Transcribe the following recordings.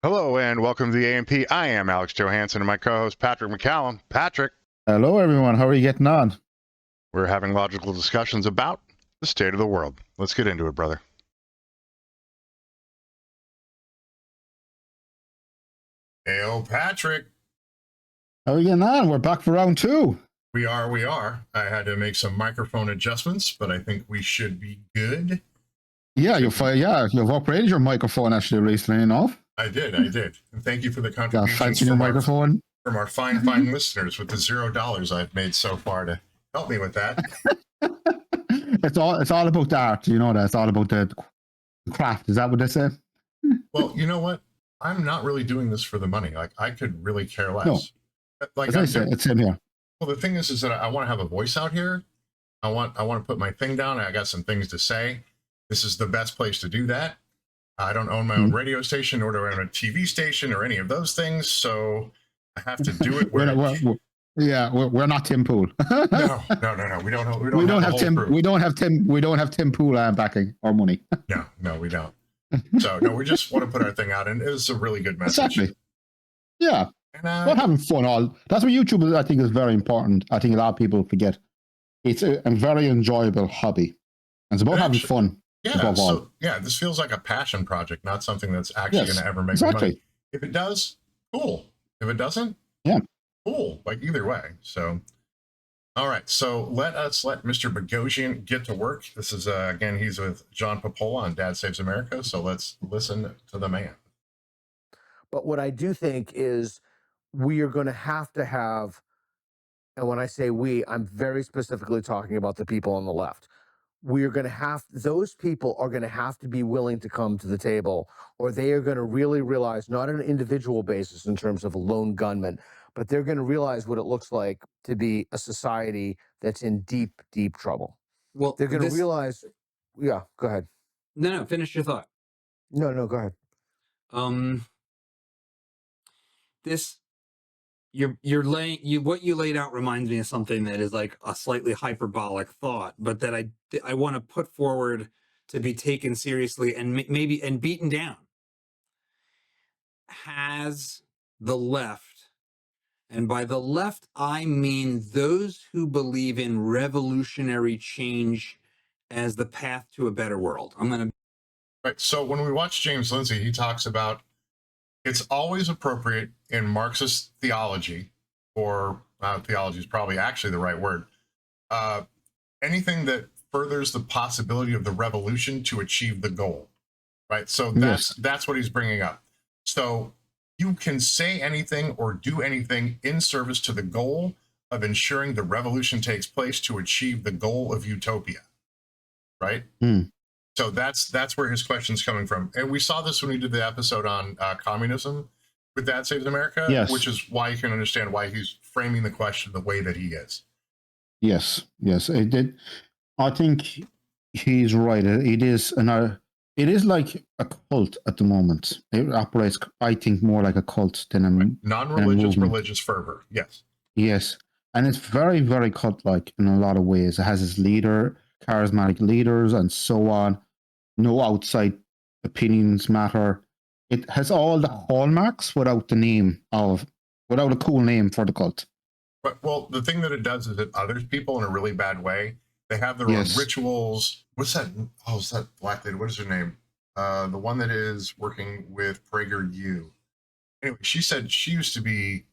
Hello and welcome to the A&P. I am Alex Johansson and my co-host Patrick McCallum. Patrick, Hello, everyone. How are you getting on? we're having logical discussions about the state of the world. Let's get into it, brother. Hey, Patrick. How are you getting on? We're back for round two. We are. I had to make some microphone adjustments, but I think we should be good. Yeah, you've upgraded your microphone actually recently enough. I did. And thank you for the contributions fancy new microphone from our fine listeners with the $0 I've made so far to help me with that. It's all about the art, you know that. It's all about the craft. Is that what they say? Well, you know what? I'm not really doing this for the money. Like, I could really care less. No. Like, as I say, it's in here. Well, the thing is that I want to have a voice out here. I want to put my thing down. I got some things to say. This is the best place to do that. I don't own my own radio station, nor do I own a TV station or any of those things. So I have to do it. We're not Tim Pool. No. We don't have Tim Pool backing or money. No, we don't. So no, we just want to put our thing out, and it's a really good message. Exactly. Yeah. And, we're having fun. That's what YouTube, I think, is very important. I think a lot of people forget. It's a very enjoyable hobby. It's about having fun. Yeah, this feels like a passion project, not something that's actually going to ever make money. If it does, cool. If it doesn't, cool. Like either way. So, all right. So let Mr. Boghossian get to work. This is again, he's with John Popola on Dad Saves America. So let's listen to the man. But what I do think is we are going to have, and when I say we, I'm very specifically talking about the people on the left. Those people are going to have to be willing to come to the table, or they are going to really realize, not on an individual basis in terms of a lone gunman, but they're going to realize what it looks like to be a society that's in deep, deep trouble. Well, they're going to realize, go ahead. No, finish your thought. No, go ahead. What you laid out reminds me of something that is like a slightly hyperbolic thought, but that I want to put forward to be taken seriously and maybe beaten down. Has the left, and by the left I mean those who believe in revolutionary change as the path to a better world. Right. So when we watch James Lindsay, he talks about it's always appropriate in Marxist theology, or theology is probably actually the right word, anything that furthers the possibility of the revolution to achieve the goal, right? So that's what he's bringing up. So you can say anything or do anything in service to the goal of ensuring the revolution takes place to achieve the goal of utopia, right? So that's where his question's coming from. And we saw this when we did the episode on communism with Dad Saves America, which is why you can understand why he's framing the question the way that he is. Yes, it did. I think he's right. It is like a cult at the moment. It operates, I think, more like a cult than a non-religious religious fervor. Yes, and it's very, very cult-like in a lot of ways. It has its charismatic leaders, and so on. No outside opinions matter. It has all the hallmarks without a cool name for the cult. But well, the thing that it does is it others people in a really bad way. They have their own rituals. What's that? Oh, is that black lady? What is her name? The one that is working with PragerU. Anyway, she said she used to be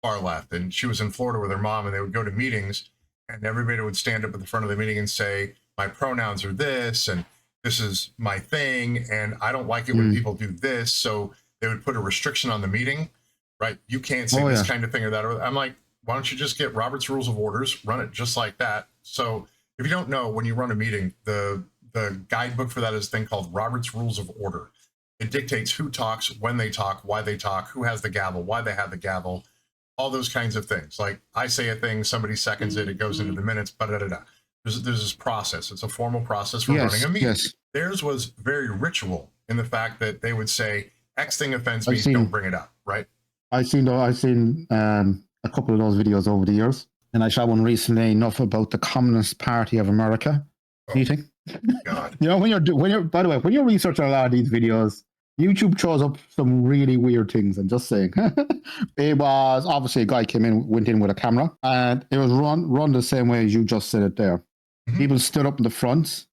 far left, and she was in Florida with her mom, and they would go to meetings, and everybody would stand up at the front of the meeting and say, my pronouns are this, and this is my thing, and I don't like it when people do this. So they would put a restriction on the meeting, right? You can't say this kind of thing or that. I'm like, why don't you just get Robert's Rules of Orders, run it just like that? So if you don't know, when you run a meeting, the guidebook for that is a thing called Robert's Rules of Order. It dictates who talks, when they talk, why they talk, who has the gavel, why they have the gavel, all those kinds of things. Like I say a thing, somebody seconds it, it goes into the minutes, There's this process. It's a formal process for running a meeting. Theirs was very ritual in the fact that they would say, X thing offends me, don't bring it up, right? I've seen a couple of those videos over the years, and I saw one recently enough about the Communist Party of America meeting. God. When you're by the way, when you're researching a lot of these videos, YouTube shows up some really weird things. I'm just saying. It was obviously a guy went in with a camera, and it was run the same way as you just said it there. Mhm. People stood up in the front,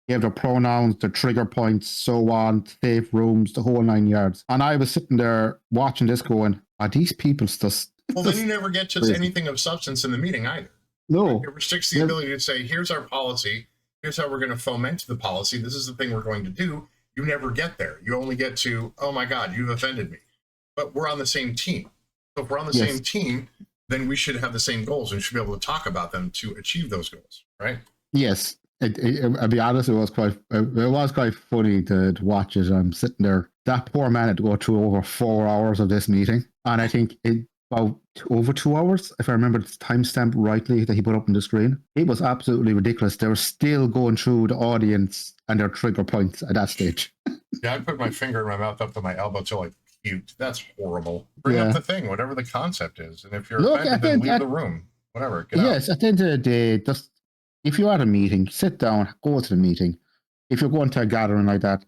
gave their pronouns, their trigger points, so on, safe rooms, the whole 9 yards. And I was sitting there watching this going, are these people just... Well, then you never get to crazy. anything of substance in the meeting either. No. It restricts the ability to say, here's our policy, here's how we're going to foment the policy, this is the thing we're going to do. You never get there. You only get to, oh my God, you've offended me. But we're on the same team. So if we're on the same team, then we should have the same goals and should be able to talk about them to achieve those goals, right? Yes. I'll be honest, it was quite funny to watch it. I'm sitting there. That poor man had to go through over 4 hours of this meeting. And I think about over 2 hours, if I remember the timestamp rightly that he put up on the screen. It was absolutely ridiculous. They were still going through the audience and their trigger points at that stage. Yeah, I put my finger in my mouth up to my elbow till I puked. That's horrible. Bring up the thing, whatever the concept is. And if you're offended, then leave the room. Whatever. Get out. At the end of the day, just if you're at a meeting, sit down, go to the meeting. If you're going to a gathering like that,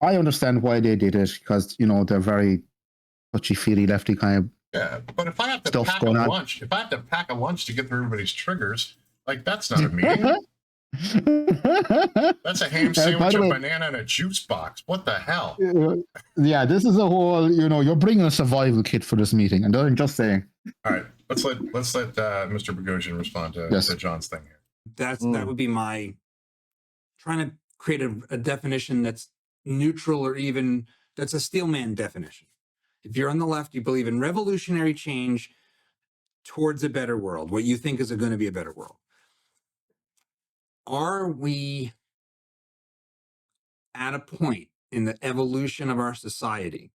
I understand why they did it because, they're very touchy-feely, lefty kind of. Yeah, but if I have to pack a lunch, to get through everybody's triggers, like that's not a meeting. That's a ham sandwich, a banana, and a juice box. What the hell? Yeah, this is a whole. You're bringing a survival kit for this meeting, and I'm just saying. All right, let's let Mr. Boghossian respond to John's thing here. That would be my trying to create a definition that's neutral or even that's a steelman definition. If you're on the left, you believe in revolutionary change towards a better world, what you think is going to be a better world. Are we at a point in the evolution of our society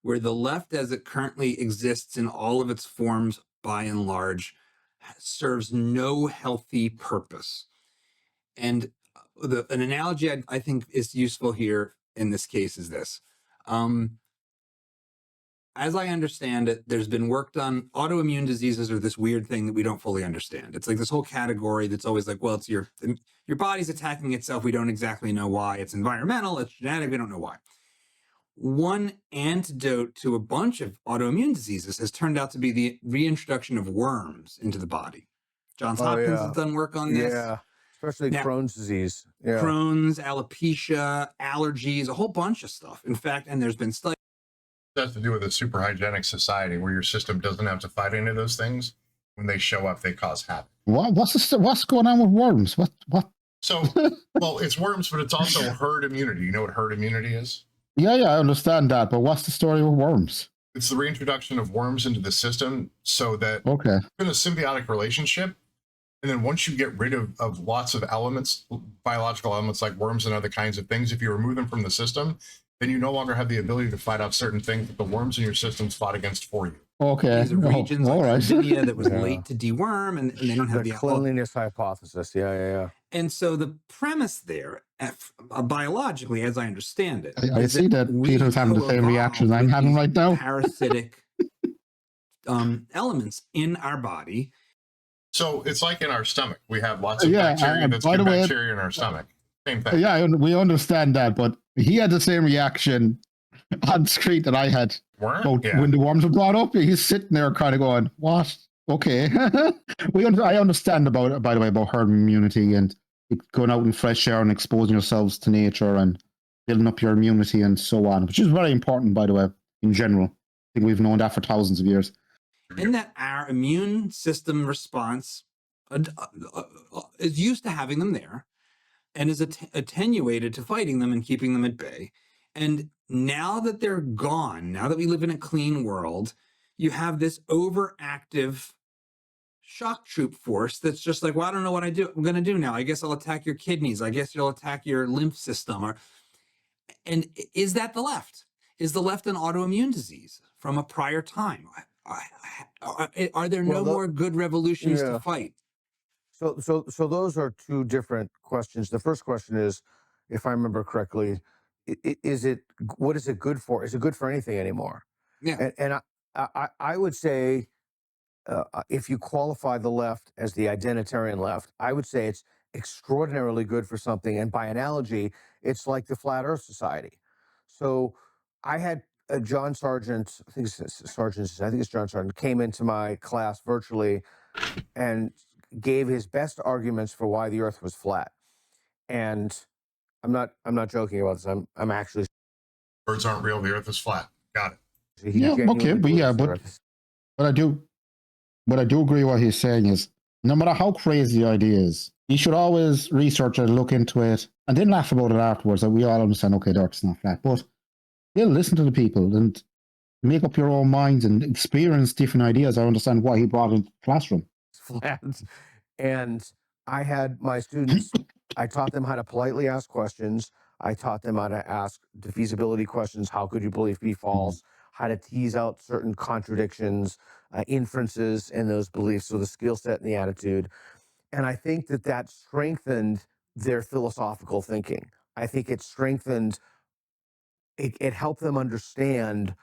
where the left as it currently exists in all of its forms, by and large, serves no healthy purpose? And an analogy I think is useful here in this case is this. As I understand it, there's been work done. Autoimmune diseases are this weird thing that we don't fully understand. It's like this whole category that's always like, well, it's your body's attacking itself. We don't exactly know why. It's environmental, it's genetic, we don't know why. One antidote to a bunch of autoimmune diseases has turned out to be the reintroduction of worms into the body. Johns Hopkins has done work on this. Yeah, especially Crohn's disease. Yeah. Crohn's, alopecia, allergies, a whole bunch of stuff. In fact, and there's been studies. It has to do with a super hygienic society where your system doesn't have to fight any of those things. When they show up, they cause havoc. What's going on with worms? What? So, well, it's worms, but it's also herd immunity. You know what herd immunity is? Yeah, I understand that. But what's the story with worms? It's the reintroduction of worms into the system so that it's in a symbiotic relationship. And then once you get rid of lots of elements, biological elements like worms and other kinds of things, if you remove them from the system, then you no longer have the ability to fight off certain things that the worms in your systems fought against for you. Okay. These are regions like Virginia that was late to deworm, and they don't have the cleanliness hypothesis. Yeah. And so the premise there, biologically, as I understand it, I see that Peter's having the same reactions I'm having right now. Parasitic elements in our body. So it's like in our stomach. We have lots of bacteria that's good bacteria in our stomach. Same thing. Yeah, we understand that, but he had the same reaction on screen that I had. When the worms were brought up, he's sitting there kind of going, what? Okay. I understand by the way, about herd immunity and going out in fresh air and exposing yourselves to nature and building up your immunity and so on, which is very important, by the way, in general. I think we've known that for thousands of years. In that our immune system response is used to having them there and is attenuated to fighting them and keeping them at bay. And now that they're gone, now that we live in a clean world, you have this overactive shock troop force that's just like, well, I don't know what I'm going to do now. I guess I'll attack your kidneys. I guess you'll attack your lymph system. And is that the left? Is the left an autoimmune disease from a prior time? Are there no more good revolutions to fight? So those are two different questions. The first question is, if I remember correctly, what is it good for? Is it good for anything anymore? Yeah. And I would say, if you qualify the left as the identitarian left, I would say it's extraordinarily good for something. And by analogy, it's like the Flat Earth Society. So I had John Sargent, I think it's John Sargent, came into my class virtually and gave his best arguments for why the Earth was flat. And I'm not joking about this. I'm actually Birds aren't real. The Earth is flat. Got it. he Yeah, okay, genuinely but yeah, believes the but Earth is- but I do agree what he's saying is no matter how crazy the idea is, you should always research it, look into it, and then laugh about it afterwards. That we all understand, okay, the Earth's not flat, but still listen to the people and make up your own minds and experience different ideas. I understand why he brought it into the classroom. flat. And I had my students, I taught them how to politely ask questions. I taught them how to ask defeasibility questions. How could your belief be false? How to tease out certain contradictions, inferences in those beliefs. So the skill set and the attitude. And I think that strengthened their philosophical thinking. I think it strengthened, it helped them understand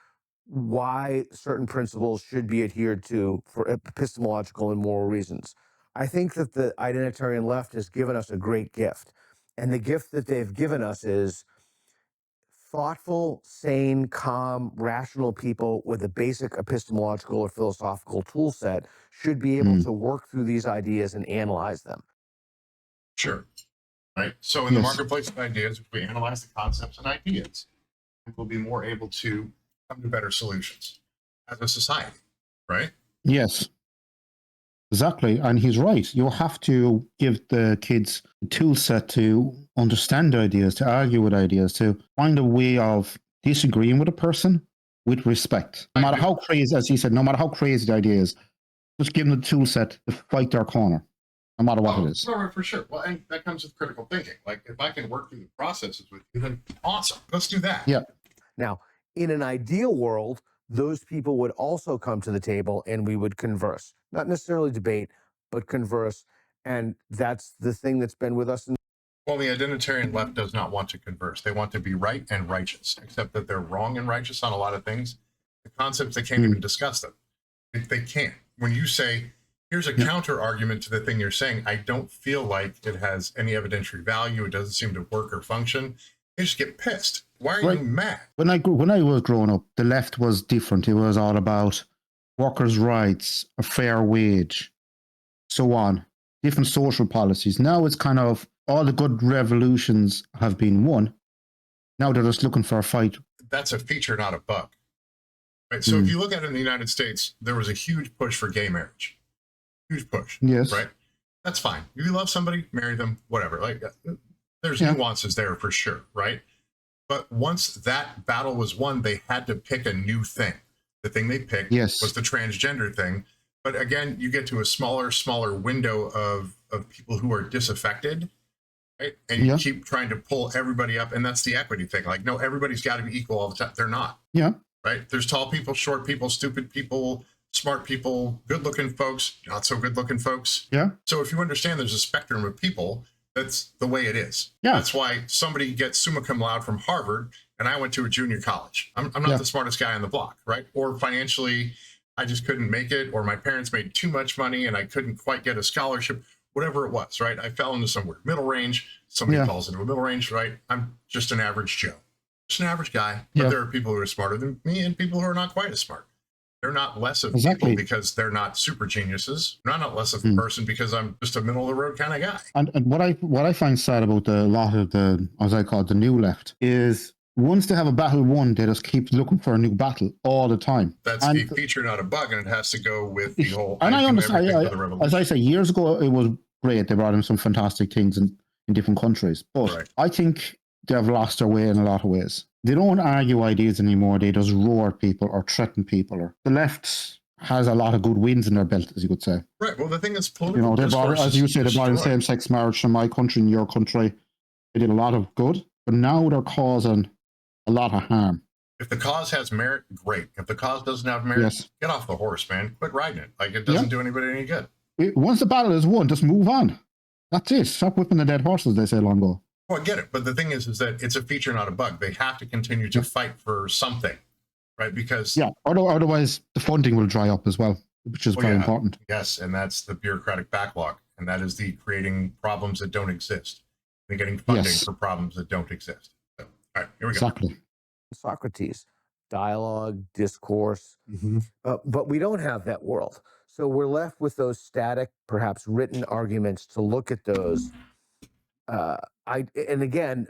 why certain principles should be adhered to for epistemological and moral reasons. I think that the identitarian left has given us a great gift. And the gift that they've given us is thoughtful, sane, calm, rational people with a basic epistemological or philosophical tool set should be able to work through these ideas and analyze them. Sure. Right. So in the marketplace of ideas, if we analyze the concepts and ideas, we'll be more able to come to better solutions as a society, right? Yes, exactly. And he's right. You have to give the kids the tool set to understand ideas, to argue with ideas, to find a way of disagreeing with a person with respect. No matter how crazy, as he said, no matter how crazy the idea is, just give them the tool set to fight their corner, no matter what it is. Right, for sure. Well, and that comes with critical thinking. Like, if I can work through the processes with you, then awesome. Let's do that. Yeah. Now, in an ideal world, those people would also come to the table and we would converse, not necessarily debate, but converse. And that's the thing that's been with us. Well, the identitarian left does not want to converse. They want to be right and righteous, except that they're wrong and righteous on a lot of things. The concepts, they can't even discuss them. They can't. When you say, here's a counter argument to the thing you're saying, I don't feel like it has any evidentiary value. It doesn't seem to work or function. You just get pissed. Why are you mad? When I was growing up, the left was different. It was all about workers' rights, a fair wage, so on, different social policies. Now it's kind of all the good revolutions have been won. Now they're just looking for a fight. That's a feature, not a bug. Right. So if you look at it in the United States, there was a huge push for gay marriage. Huge push. Yes. Right. That's fine. If you love somebody, marry them, whatever. Like, there's nuances there for sure. Right. But once that battle was won, they had to pick a new thing. The thing they picked was the transgender thing. But again, you get to a smaller window of people who are disaffected, right? And you keep trying to pull everybody up. And that's the equity thing. Like, no, everybody's got to be equal all the time. They're not. Yeah. Right? There's tall people, short people, stupid people, smart people, good-looking folks, not so good-looking folks. Yeah. So if you understand there's a spectrum of people, that's the way it is. Yeah. That's why somebody gets summa cum laude from Harvard and I went to a junior college. I'm not the smartest guy on the block, right? Or financially, I just couldn't make it, or my parents made too much money and I couldn't quite get a scholarship, whatever it was, right? I fell into somewhere middle range. Somebody falls into a middle range, right? I'm just an average Joe. Just an average guy. But there are people who are smarter than me and people who are not quite as smart. They're not less of people because they're not super geniuses. I'm not less of a person because I'm just a middle of the road kind of guy. And what I find sad about a lot of the, as I call it, the new left, is once they have a battle won, they just keep looking for a new battle all the time. That's a feature, not a bug, and it has to go with the whole. And I understand. As I say, years ago it was great. They brought in some fantastic things in different countries, but I think they have lost their way in a lot of ways. They don't argue ideas anymore. They just roar at people or threaten people. Or the left has a lot of good wins in their belt, as you could say. Right. Well, the thing is, political they brought, as you say, they brought in same-sex marriage in my country, in your country. They did a lot of good, but now they're causing a lot of harm. If the cause has merit, great. If the cause doesn't have merit, get off the horse, man. Quit riding it. Like, it doesn't do anybody any good. Once the battle is won, just move on. That's it. Stop whipping the dead horses, they say long ago. Well, I get it. But the thing is that it's a feature, not a bug. They have to continue to fight for something, right? Because otherwise the funding will dry up as well, which is very important. Yes, and that's the bureaucratic backlog, and that is the creating problems that don't exist and getting funding for problems that don't exist. So, all right, here we go. Exactly. Socrates, dialogue, discourse, but we don't have that world. So we're left with those static, perhaps written arguments to look at those. And again,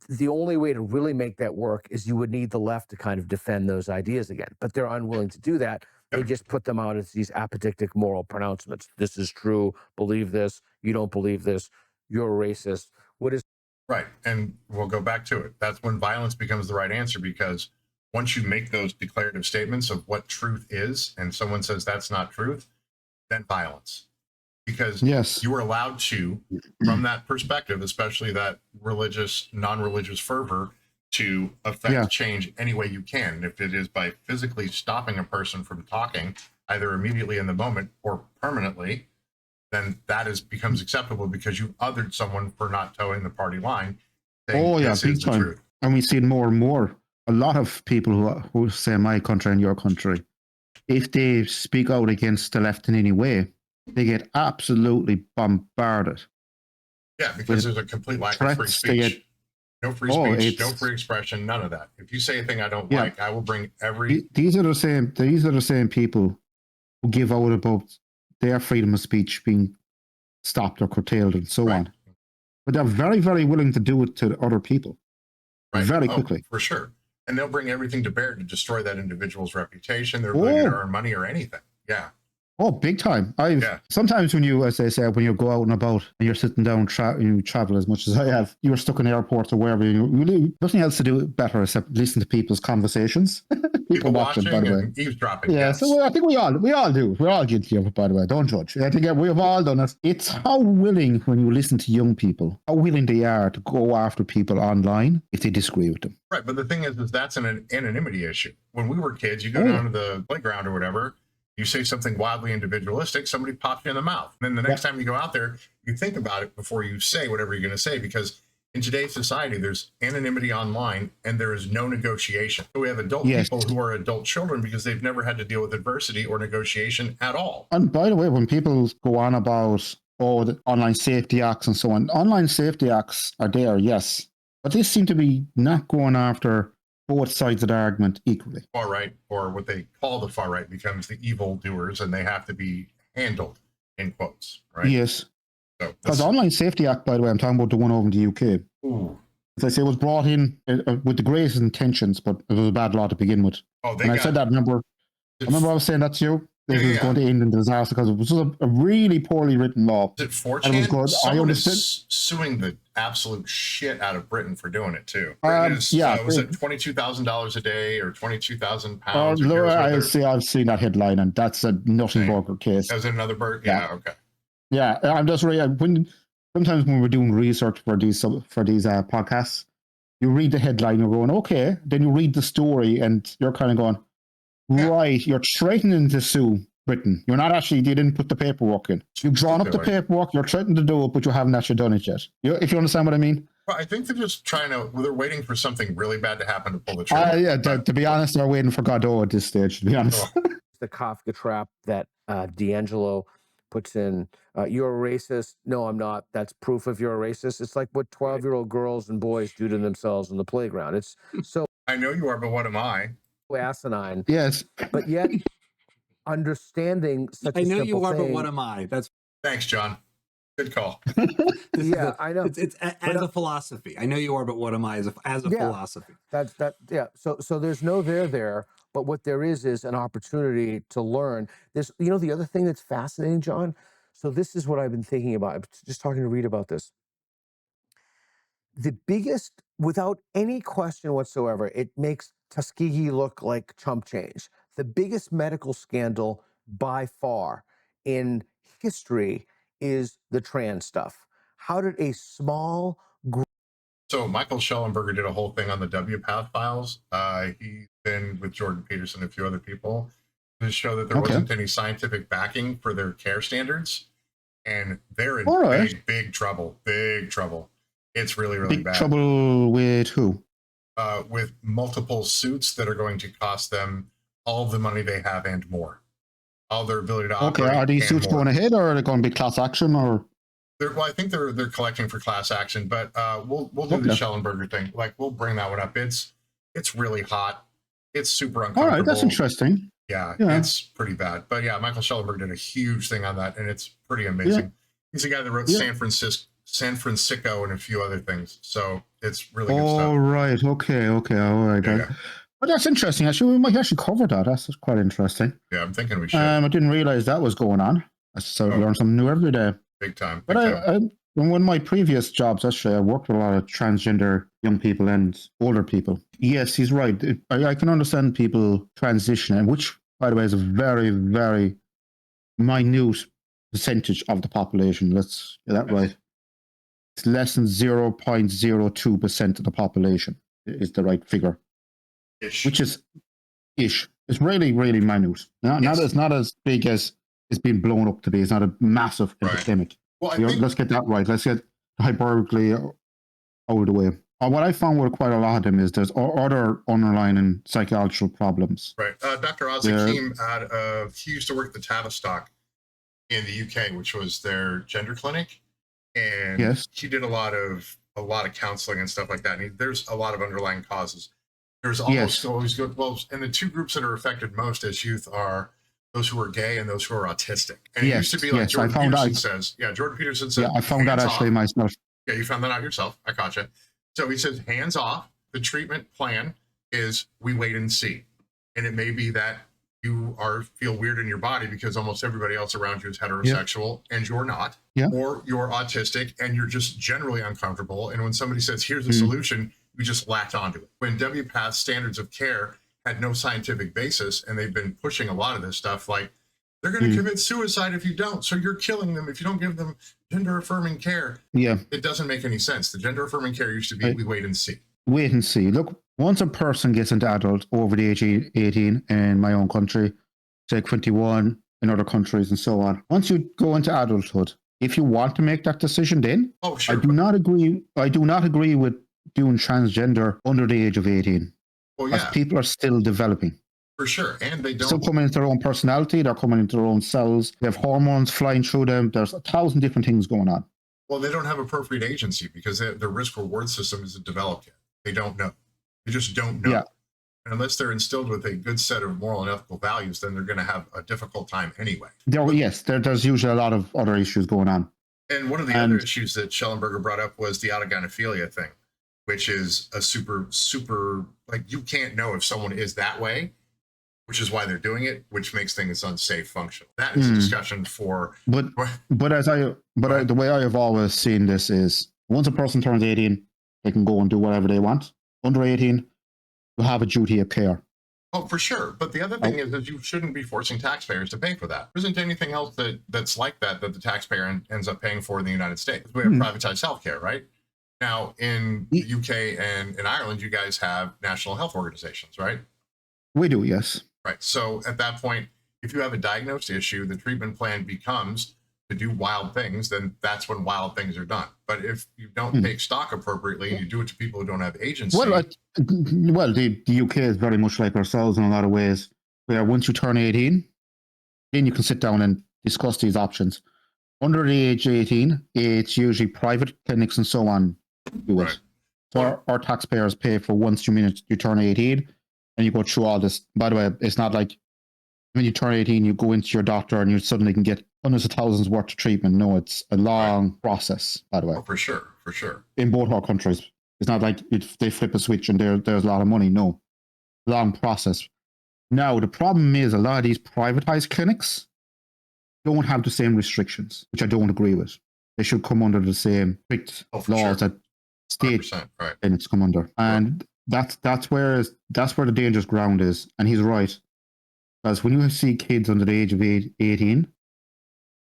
the only way to really make that work is you would need the left to kind of defend those ideas again, but they're unwilling to do that. They just put them out as these apodictic moral pronouncements. This is true. Believe this. You don't believe this. You're a racist. What is right? And we'll go back to it. That's when violence becomes the right answer, because once you make those declarative statements of what truth is, and someone says that's not truth, then violence. Because you were allowed to, from that perspective, especially that religious, non-religious fervor, to affect change any way you can. If it is by physically stopping a person from talking, either immediately in the moment or permanently, then that becomes acceptable because you've othered someone for not towing the party line. Big time. Truth. And we see it more and more. A lot of people who say my country and your country, if they speak out against the left in any way, they get absolutely bombarded. Yeah, because there's a complete lack of free speech. No free speech, no free expression, none of that. If you say a thing I don't like, I will bring every... These are the same people who give out about their freedom of speech being stopped or curtailed and so on. But they're very, very willing to do it to other people. Very quickly. For sure. And they'll bring everything to bear to destroy that individual's reputation, their ability to earn money or anything. Yeah. Oh, big time. Sometimes when you, as they say, when you go out and about and you're sitting down, you travel as much as I have, you're stuck in airports or wherever, nothing else to do better except listen to people's conversations. People watching, by the way. Eavesdropping. Yeah, so I think we all do. We're all guilty of it, by the way. Don't judge. I think we've all done it. It's how willing, when you listen to young people, how willing they are to go after people online if they disagree with them. Right, but the thing is that's an anonymity issue. When we were kids, you go down to the playground or whatever, you say something wildly individualistic, somebody pops you in the mouth. And then the next time you go out there, you think about it before you say whatever you're going to say, because in today's society, there's anonymity online and there is no negotiation. So we have adult people who are adult children because they've never had to deal with adversity or negotiation at all. And by the way, when people go on about, the online safety acts and so on, online safety acts are there, yes. But they seem to be not going after both sides of the argument equally. Far right, or what they call the far right, becomes the evil doers, and they have to be handled, in quotes, right? Yes. Because the Online Safety Act, by the way, I'm talking about the one over in the UK. As I say, it was brought in with the greatest intentions, but it was a bad law to begin with. I said that, remember I was saying that to you? It was going to end in disaster because it was a really poorly written law. Is it fortunate? Someone is suing the absolute shit out of Britain for doing it too. Was it $22,000 a day or 22,000 pounds? I've seen that headline, and that's a nothing burger case. That was another burger. Yeah. Okay. Yeah, I'm just sometimes when we're doing research for these podcasts, you read the headline, you're going, okay, then you read the story, and you're kind of going, right, you're threatening to sue Britain. You didn't put the paperwork in. You've drawn up the paperwork, you're threatening to do it, but you haven't actually done it yet. If you understand what I mean? Well, I think they're just they're waiting for something really bad to happen to pull the trigger. To be honest, they're waiting for Godot at this stage, to be honest. The Kafka trap that D'Angelo puts in, you're a racist. No, I'm not. That's proof of you're a racist. It's like what 12-year-old girls and boys do to themselves in the playground. It's so... I know you are, but what am I? Asinine. Yes. But yet, understanding such I a know simple you are, thing, but what am I? Thanks, John. Good call. I know. It's as a philosophy. I know you are, but what am I as a philosophy? So there's no there, but what there is an opportunity to learn. This, the other thing that's fascinating, John. So this is what I've been thinking about. I'm just talking to Reed about this. The biggest, without any question whatsoever, it makes Tuskegee look like chump change. The biggest medical scandal by far in history is the trans stuff. How did a small group... So Michael Schellenberger did a whole thing on the WPATH files. He's been with Jordan Peterson and a few other people to show that there wasn't any scientific backing for their care standards. And they're in big trouble. Big trouble. It's really, really bad. Trouble with who? With multiple suits that are going to cost them all the money they have and more. All their ability to operate. Okay, are these suits going ahead, or are they going to be class action, or? I think they're collecting for class action, but we'll do the Schellenberger thing. Like, we'll bring that one up. It's It's really hot. It's super All uncomfortable. right, that's interesting. Yeah, Yeah. it's pretty bad. But yeah, Michael Schellenberg did a huge thing on that, and it's pretty amazing. Yeah. He's the guy that wrote Yeah. San Francisco, and a few other things. So it's really good All stuff. right. Okay. All right. Yeah. But that's interesting. Actually, we might actually cover that. That's quite interesting. Yeah, I'm thinking we should. I didn't realize that was going on. I sort of learn something new every day. Big time. But in one of my previous jobs, actually, I worked with a lot of transgender young people and older people. Yes, he's right. I can understand people transitioning, which, by the way, is a very, very minute percentage of the population. Let's get that right. It's less than 0.02% of the population is the right figure. Ish. Which is ish. It's really, really minute. It's not as big as it's been blown up to be. It's not a massive epidemic. Well, let's get that right. Let's get hyperbolically out of the way. What I found with quite a lot of them is there's other underlying psychological problems. Right. Dr. Ozzy he used to work at the Tavistock in the UK, which was their gender clinic. And he did a lot of counseling and stuff like that. And there's a lot of underlying causes. There's almost always good. Well, and the two groups that are affected most as youth are those who are gay and those who are autistic. And it used to be like Jordan Peterson says. Yeah, Jordan Peterson says. Yeah, I found that actually myself. Yeah, you found that out yourself. I gotcha. So he says, hands off. The treatment plan is we wait and see. And it may be that you feel weird in your body because almost everybody else around you is heterosexual and you're not. Yeah. Or you're autistic and you're just generally uncomfortable. And when somebody says, here's a solution, you just latch onto it. When WPATH standards of care had no scientific basis, and they've been pushing a lot of this stuff, like they're going to commit suicide if you don't. So you're killing them if you don't give them gender affirming care. Yeah. It doesn't make any sense. The gender affirming care used to be we wait and see. Wait and see. Look, once a person gets into adult over the age of 18 in my own country, say 21 in other countries and so on, once you go into adulthood, if you want to make that decision then, I do not agree with doing transgender under the age of 18. Well, yeah. As people are still developing. For sure. And they don't still coming into their own personality, they're coming into their own cells, they have hormones flying through them, there's 1,000 different things going on. Well, they don't have appropriate agency because the risk reward system isn't developed yet. They don't know. They just don't know. Yeah. And unless they're instilled with a good set of moral and ethical values, then they're going to have a difficult time anyway. There's usually a lot of other issues going on. And one of the other issues that Schellenberger brought up was the autogynephilia thing, which is a super, like, you can't know if someone is that way, which is why they're doing it, which makes things unsafe functional. That is a discussion for... But the way I have always seen this is, once a person turns 18, they can go and do whatever they want. Under 18, you have a duty of care. Oh, for sure. But the other thing is that you shouldn't be forcing taxpayers to pay for that. There isn't anything else that's like that the taxpayer ends up paying for in the United States. We have privatized healthcare, right? Now, in the UK and in Ireland, you guys have national health organizations, right? We do, yes. Right. So at that point, if you have a diagnosed issue, the treatment plan becomes to do wild things, then that's when wild things are done. But if you don't take stock appropriately and you do it to people who don't have agency... Well, the UK is very much like ourselves in a lot of ways, where once you turn 18, then you can sit down and discuss these options. Under the age of 18, it's usually private clinics and so on do it. So our taxpayers pay for once you turn 18 and you go through all this. By the way, it's not like when you turn 18, you go into your doctor and you suddenly can get hundreds of thousands worth of treatment. No, it's a long process, by the way. Oh, for sure. In both our countries. It's not like if they flip a switch and there's a lot of money. No, long process. Now, the problem is a lot of these privatized clinics don't have the same restrictions, which I don't agree with. They should come under the same strict laws that state clinics come under. And that's where the dangerous ground is. And he's right. Because when you see kids under the age of 18,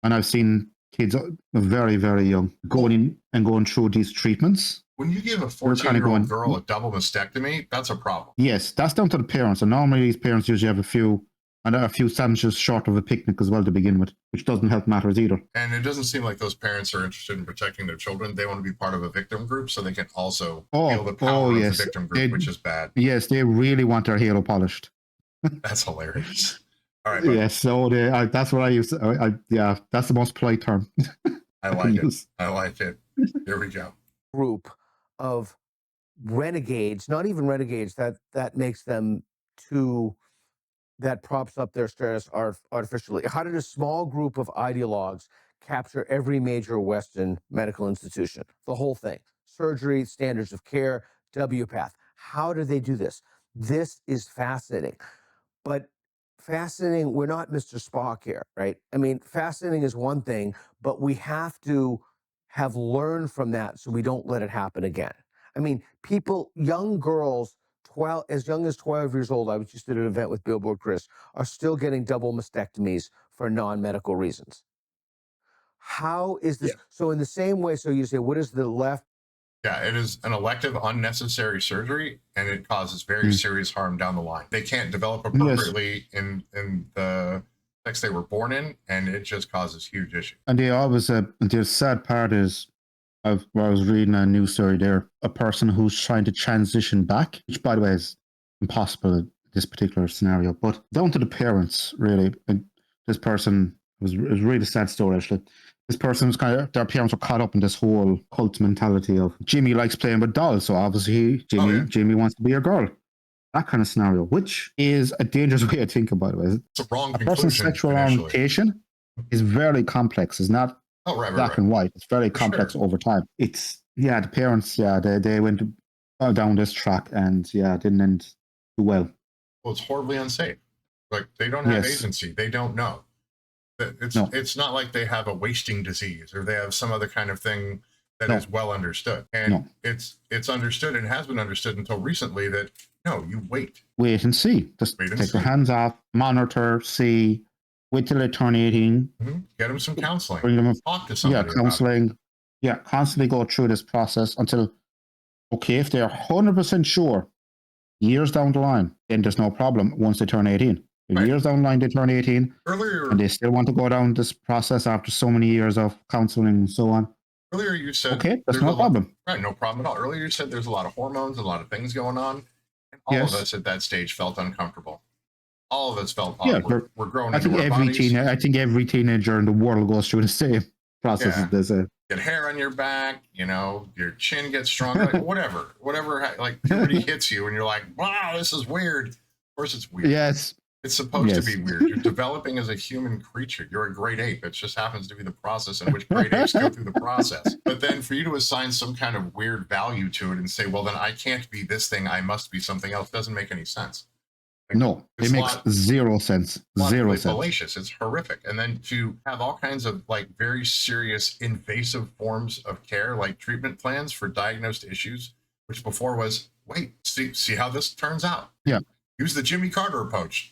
and I've seen kids very, very young going through these treatments. When you give a 14-year-old girl a double mastectomy, that's a problem. Yes, that's down to the parents. And normally these parents usually have a few sandwiches short of a picnic as well to begin with, which doesn't help matters either. And it doesn't seem like those parents are interested in protecting their children. They want to be part of a victim group so they can also feel the power of the victim group, which is bad. Yes, they really want their halo polished. That's hilarious. All right. Yes, so that's what I use. That's the most polite term. I like it. I like it. Here we go. Group of renegades, not even renegades, that makes them too, that props up their status artificially. How did a small group of ideologues capture every major Western medical institution? The whole thing. Surgery, standards of care, WPATH. How did they do this? This is fascinating. But fascinating, we're not Mr. Spock here, right? I mean, fascinating is one thing, but we have to have learned from that so we don't let it happen again. I mean, people, young girls, as young as 12 years old, I was just at an event with Billboard Chris, are still getting double mastectomies for non-medical reasons. How is this? Yeah. So in the same way, so you say, what is the left? Yeah, it is an elective, unnecessary surgery, and it causes very serious harm down the line. They can't develop appropriately in the sex they were born in, and it just causes huge issues. And they always, the sad part is, I was reading a news story there, a person who's trying to transition back, which by the way is impossible in this particular scenario, but down to the parents, really. And this person, it was a really sad story, actually. This person was their parents were caught up in this whole cult mentality of Jimmy likes playing with dolls, so obviously Jimmy wants to be a girl. That kind of scenario, which is a dangerous way to think about it. It's a wrong conclusion. A person's sexual orientation is very complex. It's not black and white. It's very complex over time. It's, the parents, they went down this track and, didn't end too well. Well, it's horribly unsafe. Like, they don't have agency. They don't know. It's not like they have a wasting disease or they have some other kind of thing that is well understood. And it's understood and has been understood until recently that, no, you wait. Wait and see. Just take your hands off, monitor, see, wait till they turn 18. Mm-hmm. Get them some counseling. Bring them talk to somebody. Counseling. Constantly go through this process until, if they're 100% sure, years down the line, then there's no problem once they turn 18. Years down the line, they turn 18, and they still want to go down this process after so many years of counseling and so on. Earlier you said, that's no problem. Right, no problem at all. Earlier you said there's a lot of hormones, a lot of things going on, and all of us at that stage felt uncomfortable. All of us felt awkward. We're growing into our bodies. I think every teenager in the world goes through the same process as this. Get hair on your back, your chin gets stronger, like, whatever, like puberty hits you, and you're like, wow, this is weird. Of course it's weird. Yes. It's supposed to be weird. You're developing as a human creature. You're a great ape. It just happens to be the process in which great apes go through the process. But then for you to assign some kind of weird value to it and say, well, then I can't be this thing. I must be something else, doesn't make any sense. No, it makes zero sense. Zero sense. Fallacious. It's horrific. And then to have all kinds of very serious invasive forms of care, like treatment plans for diagnosed issues, which before was, wait, see how this turns out. Yeah. Use the Jimmy Carter approach.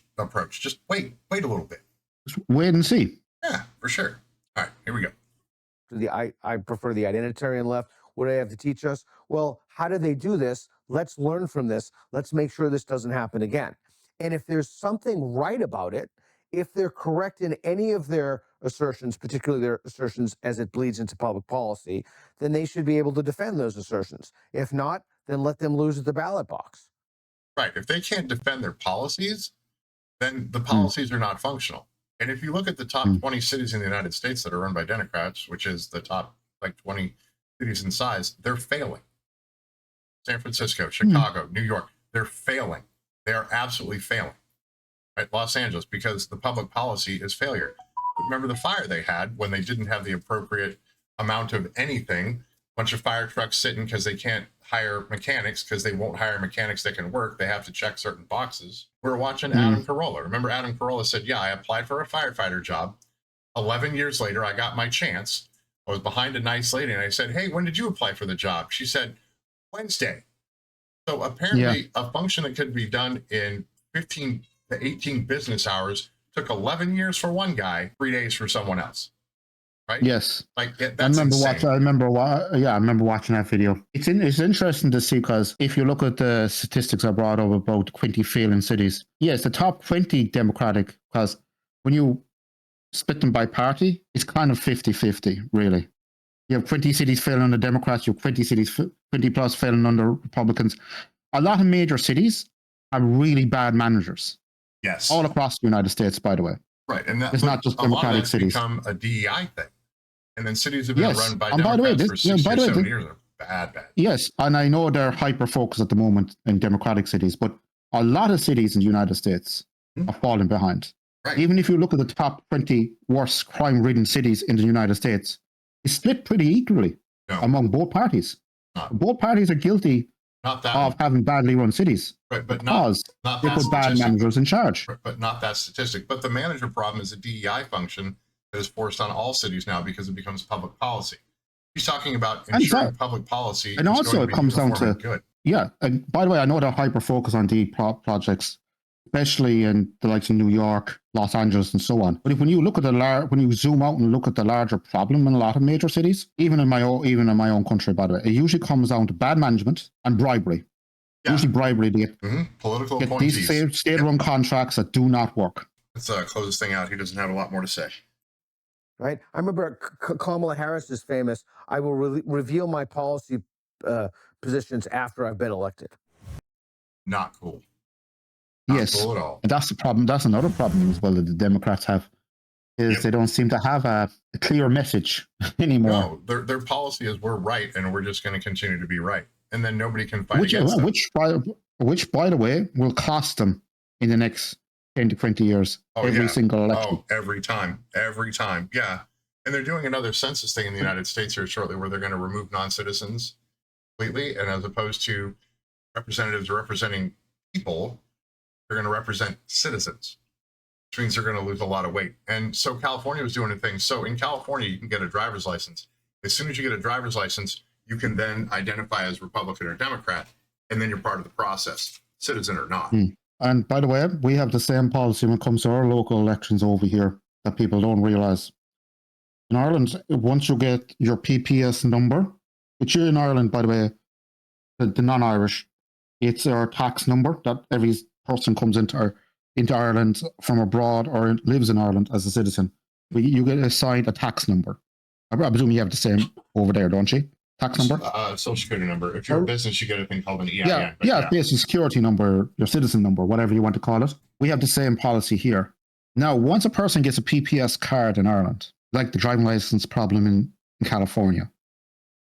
Just wait a little bit. Just wait and see. Yeah, for sure. All right, here we go. I prefer the identitarian left. What do they have to teach us? Well, how do they do this? Let's learn from this. Let's make sure this doesn't happen again. And if there's something right about it, if they're correct in any of their assertions, particularly their assertions as it bleeds into public policy, then they should be able to defend those assertions. If not, then let them lose at the ballot box. Right. If they can't defend their policies, then the policies are not functional. And if you look at the top 20 cities in the United States that are run by Democrats, which is the top 20 cities in size, they're failing. San Francisco, Chicago, New York, they're failing. They are absolutely failing. Right? Los Angeles, because the public policy is failure. Remember the fire they had when they didn't have the appropriate amount of anything. Bunch of fire trucks sitting because they can't hire mechanics because they won't hire mechanics that can work. They have to check certain boxes. We're watching Adam Carolla. Remember Adam Carolla said, I applied for a firefighter job. 11 years later, I got my chance. I was behind a nice lady and I said, hey, when did you apply for the job? She said, Wednesday. So apparently a function that could be done in 15 to 18 business hours took 11 years for one guy, 3 days for someone else. Right? Yes, that's I remember insane. I remember watching that video. It's interesting to see because if you look at the statistics I brought up about 20 failing cities, the top 20 Democratic, because when you split them by party, it's kind of 50-50, really. You have 20 cities failing under Democrats, you have 20 cities, 20 plus failing under Republicans. A lot of major cities have really bad managers. Yes, all across the United States, by the way. Right, and it's not just Democratic cities. Become a DEI thing, and then cities have been run by Democrats for 6 or 7 years. Bad. Yes, and I know they're hyper-focused at the moment in democratic cities, but a lot of cities in the United States are falling behind. Right. Even if you look at the top 20 worst crime-ridden cities in the United States, it's split pretty equally among both parties. Both parties are guilty of having badly run cities, right? But because not they that put bad managers in charge. But not that statistic. But the manager problem is a DEI function that is forced on all cities now because it becomes public policy. He's talking about ensuring public policy, and also it comes down to good. Yeah, and by the way, I know they're hyper focused on DEI projects, especially in the likes of New York, Los Angeles, and so on. But when you look at when you zoom out and look at the larger problem in a lot of major cities, even in my own country, by the way, it usually comes down to bad management and bribery. Yeah. Usually bribery to get political get appointees. These state-run contracts that do not work. Let's close this thing out. He doesn't have a lot more to say. Right. I remember Kamala Harris is famous. I will reveal my policy positions after I've been elected. Not cool. Yes, cool at all. And that's the problem. That's another problem as well that the Democrats have, is they don't seem to have a clear message anymore. No, their policy is we're right and we're just going to continue to be right, and then nobody can fight against them. Which, by the way, will cost them in the next 10 to 20 years, every single election. Oh, every time. Yeah. And they're doing another census thing in the United States here shortly where they're going to remove non-citizens completely. And as opposed to representatives representing people, they're going to represent citizens, which means they're going to lose a lot of weight. And so California was doing a thing. So in California, you can get a driver's license. As soon as you get a driver's license, you can then identify as Republican or Democrat, and then you're part of the process, citizen or not. And by the way, we have the same policy when it comes to our local elections over here that people don't realize. In Ireland, once you get your PPS number, which you're in Ireland, by the way, the non-Irish, it's our tax number that every person comes into Ireland from abroad or lives in Ireland as a citizen. You get assigned a tax number. I presume you have the same over there, don't you? Tax number? Social security number. If you're a business, you get a thing called an EIN. Yeah, basic security number, your citizen number, whatever you want to call it. We have the same policy here. Now, once a person gets a PPS card in Ireland, like the driving license problem in California,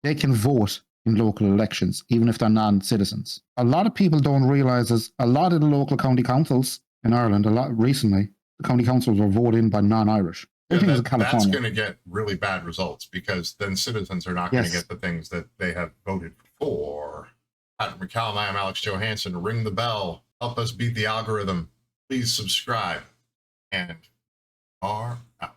they can vote in local elections, even if they're non-citizens. A lot of people don't realize is a lot of the local county councils in Ireland, recently, the county councils were voted in by non-Irish. That's going to get really bad results because then citizens are not going to get the things that they have voted for. Patrick McCallum, I am Alex Johansson. Ring the bell. Help us beat the algorithm. Please subscribe. And are out.